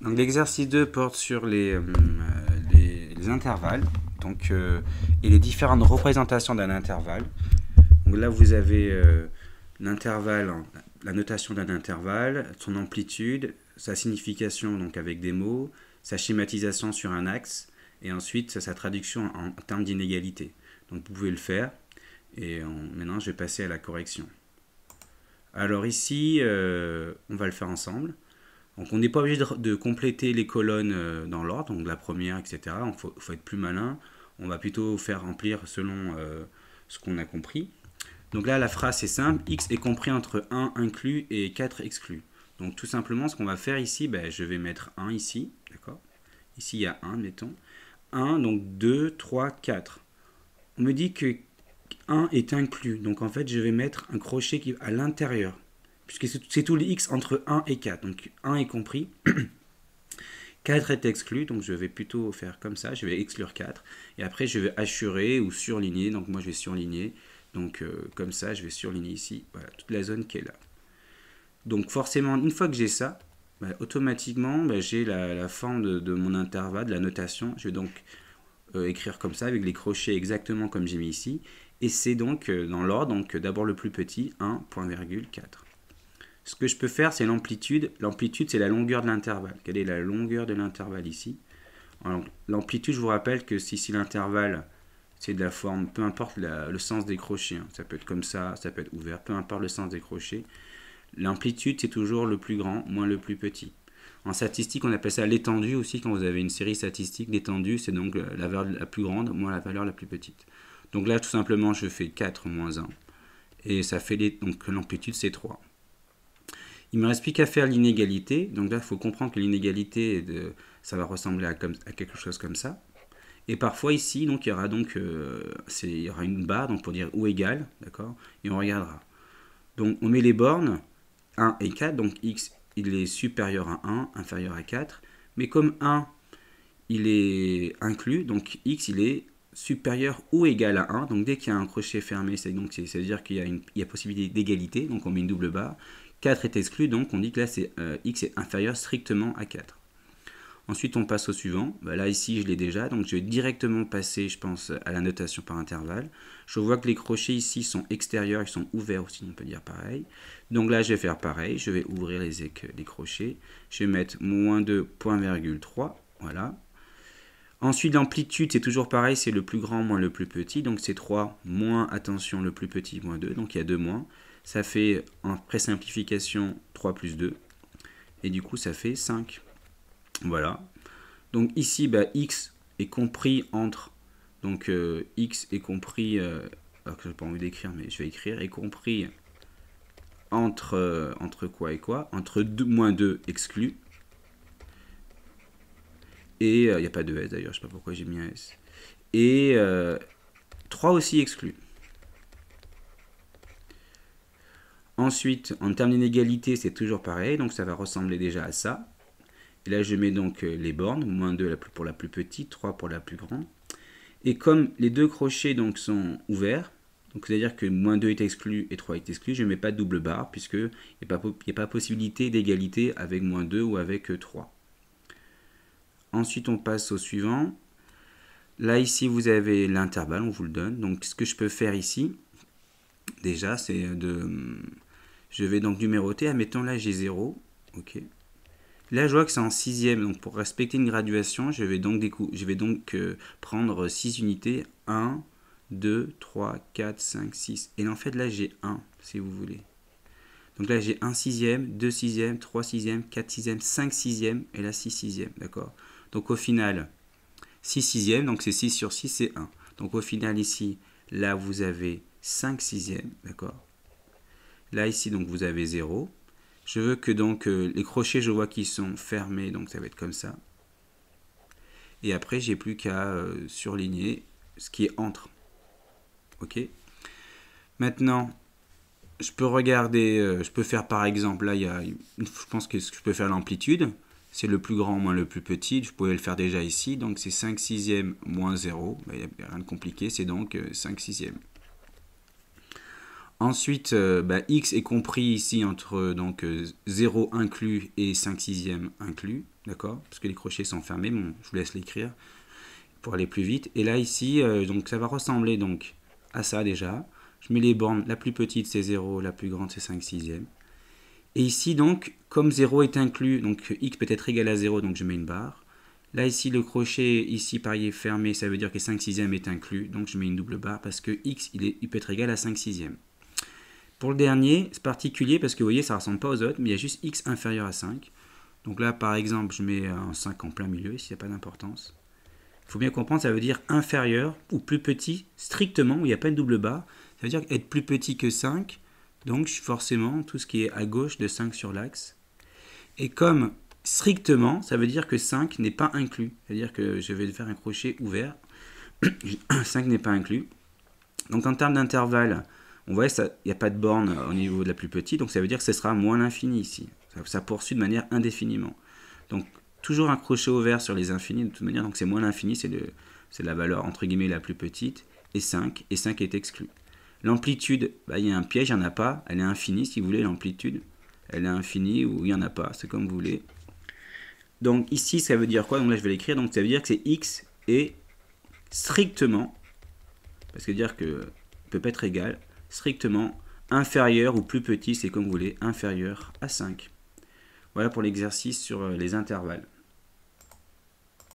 Donc l'exercice 2 porte sur les intervalles donc, et les différentes représentations d'un intervalle. Donc là vous avez l'intervalle, la notation d'un intervalle, son amplitude, sa signification donc avec des mots, sa schématisation sur un axe et ensuite sa traduction en termes d'inégalité. Donc vous pouvez le faire et maintenant je vais passer à la correction. Alors ici on va le faire ensemble. Donc on n'est pas obligé de compléter les colonnes dans l'ordre, donc la première, etc. Il faut être plus malin. On va plutôt faire remplir selon ce qu'on a compris. Donc là, la phrase est simple. X est compris entre 1 inclus et 4 exclus. Donc tout simplement, ce qu'on va faire ici, je vais mettre 1 ici. D'accord. Ici, il y a 1, mettons. 1, donc 2, 3, 4. On me dit que 1 est inclus. Donc en fait, je vais mettre un crochet qui est à l'intérieur. Puisque c'est tous les x entre 1 et 4. Donc 1 est compris. 4 est exclu, donc je vais plutôt faire comme ça. Je vais exclure 4. Et après, je vais assurer ou surligner. Donc moi, je vais surligner. Donc comme ça, je vais surligner ici. Voilà, toute la zone qui est là. Donc forcément, une fois que j'ai ça, automatiquement, j'ai la forme de mon intervalle, de la notation. Je vais donc écrire comme ça, avec les crochets exactement comme j'ai mis ici. Et c'est donc dans l'ordre, donc d'abord le plus petit, 1, point virgule 4. Ce que je peux faire, c'est l'amplitude. L'amplitude, c'est la longueur de l'intervalle. Quelle est la longueur de l'intervalle ici? L'amplitude, je vous rappelle que si l'intervalle, c'est de la forme, peu importe le sens des crochets, hein, ça peut être comme ça peut être ouvert, peu importe le sens des crochets, l'amplitude, c'est toujours le plus grand moins le plus petit. En statistique, on appelle ça l'étendue aussi, quand vous avez une série statistique. L'étendue, c'est donc la valeur la plus grande moins la valeur la plus petite. Donc là, tout simplement, je fais 4 moins 1. Et ça fait donc l'amplitude, c'est 3. Il ne me reste plus qu'à faire l'inégalité. Donc là, il faut comprendre que l'inégalité, ça va ressembler à quelque chose comme ça. Et parfois ici, donc, il y aura une barre donc, pour dire ou égal, d'accord. Et on regardera. Donc on met les bornes 1 et 4. Donc x, il est supérieur à 1, inférieur à 4. Mais comme 1, il est inclus, donc x, il est supérieur ou égal à 1. Donc dès qu'il y a un crochet fermé, c'est-à-dire qu'il y a possibilité d'égalité. Donc on met une double barre. 4 est exclu, donc on dit que là, x est inférieur strictement à 4. Ensuite, on passe au suivant. Là, ici, je l'ai déjà, donc je vais directement passer, je pense, à la notation par intervalle. Je vois que les crochets ici sont extérieurs, ils sont ouverts aussi, on peut dire pareil. Donc là, je vais faire pareil, je vais ouvrir les crochets. Je vais mettre moins 2, point virgule 3, voilà. Ensuite, l'amplitude, c'est toujours pareil, c'est le plus grand moins le plus petit. Donc c'est 3 moins, attention, le plus petit moins 2, donc il y a 2 moins. Ça fait, en présimplification, 3 plus 2. Et du coup, ça fait 5. Voilà. Donc ici, x est compris entre... Donc x est compris... alors que je n'ai pas envie d'écrire, mais je vais écrire. Est compris entre quoi et quoi? Entre moins 2 exclu. Et il n'y a pas de s d'ailleurs, je ne sais pas pourquoi j'ai mis un s. Et 3 aussi exclu. Ensuite, en termes d'inégalité, c'est toujours pareil, donc ça va ressembler déjà à ça. Et là, je mets donc les bornes, moins 2 pour la plus petite, 3 pour la plus grande. Et comme les deux crochets donc, sont ouverts, c'est-à-dire que moins 2 est exclu et 3 est exclu, je ne mets pas de double barre, puisqu'il n'y a pas possibilité d'égalité avec moins 2 ou avec 3. Ensuite, on passe au suivant. Là, ici, vous avez l'intervalle, on vous le donne. Donc, ce que je peux faire ici, déjà, c'est de... Je vais donc numéroter. Admettons, là, j'ai 0. OK. Là, je vois que c'est en sixième. Donc, pour respecter une graduation, je vais donc prendre 6 unités. 1, 2, 3, 4, 5, 6. Et en fait, là, j'ai 1, si vous voulez. Donc là, j'ai 1 sixième, 2 sixièmes, 3 sixièmes, 4 sixièmes, 5 sixièmes, et là, 6 sixièmes. D'accord. Donc, au final, 6 sixièmes, donc c'est 6 sur 6, c'est 1. Donc, au final, ici, là, vous avez 5 sixièmes. D'accord. Là, ici, donc, vous avez 0. Je veux que donc les crochets, je vois qu'ils sont fermés, donc ça va être comme ça. Et après, j'ai plus qu'à surligner ce qui est entre. Ok. Maintenant, je peux regarder, je peux faire par exemple, là, je pense que je peux faire l'amplitude. C'est le plus grand moins le plus petit. Je pouvais le faire déjà ici. Donc c'est 5 sixièmes moins 0. Il n'y a rien de compliqué, c'est donc 5 sixièmes. Ensuite, x est compris ici entre donc 0 inclus et 5 sixièmes inclus, d'accord? Parce que les crochets sont fermés, bon, je vous laisse l'écrire pour aller plus vite. Et là ici, donc ça va ressembler donc à ça déjà. Je mets les bornes, la plus petite c'est 0, la plus grande c'est 5 sixièmes. Et ici donc, comme 0 est inclus, donc x peut être égal à 0, donc je mets une barre. Là ici le crochet, ici pareil est fermé, ça veut dire que 5 sixièmes est inclus, donc je mets une double barre parce que x il peut être égal à 5 sixièmes. Pour le dernier, c'est particulier parce que vous voyez, ça ne ressemble pas aux autres, mais il y a juste x inférieur à 5. Donc là, par exemple, je mets un 5 en plein milieu, s'il n'y a pas d'importance. Il faut bien comprendre, ça veut dire inférieur ou plus petit, strictement, où il n'y a pas une double barre. Ça veut dire être plus petit que 5, donc forcément, tout ce qui est à gauche de 5 sur l'axe. Et comme strictement, ça veut dire que 5 n'est pas inclus. C'est-à-dire que je vais faire un crochet ouvert, 5 n'est pas inclus. Donc en termes d'intervalle, on voit qu'il n'y a pas de borne au niveau de la plus petite, donc ça veut dire que ce sera moins l'infini ici. Ça poursuit de manière indéfiniment. Donc toujours un crochet ouvert sur les infinis de toute manière, donc c'est moins l'infini, c'est la valeur entre guillemets la plus petite, et 5 est exclu. L'amplitude, il y a un piège, il n'y en a pas, elle est infinie si vous voulez, l'amplitude. Elle est infinie ou il n'y en a pas, c'est comme vous voulez. Donc ici ça veut dire quoi? Donc là je vais l'écrire, donc ça veut dire que c'est x est strictement, parce que dire que peut pas être égal, strictement inférieur ou plus petit, c'est comme vous voulez, inférieur à 5. Voilà pour l'exercice sur les intervalles.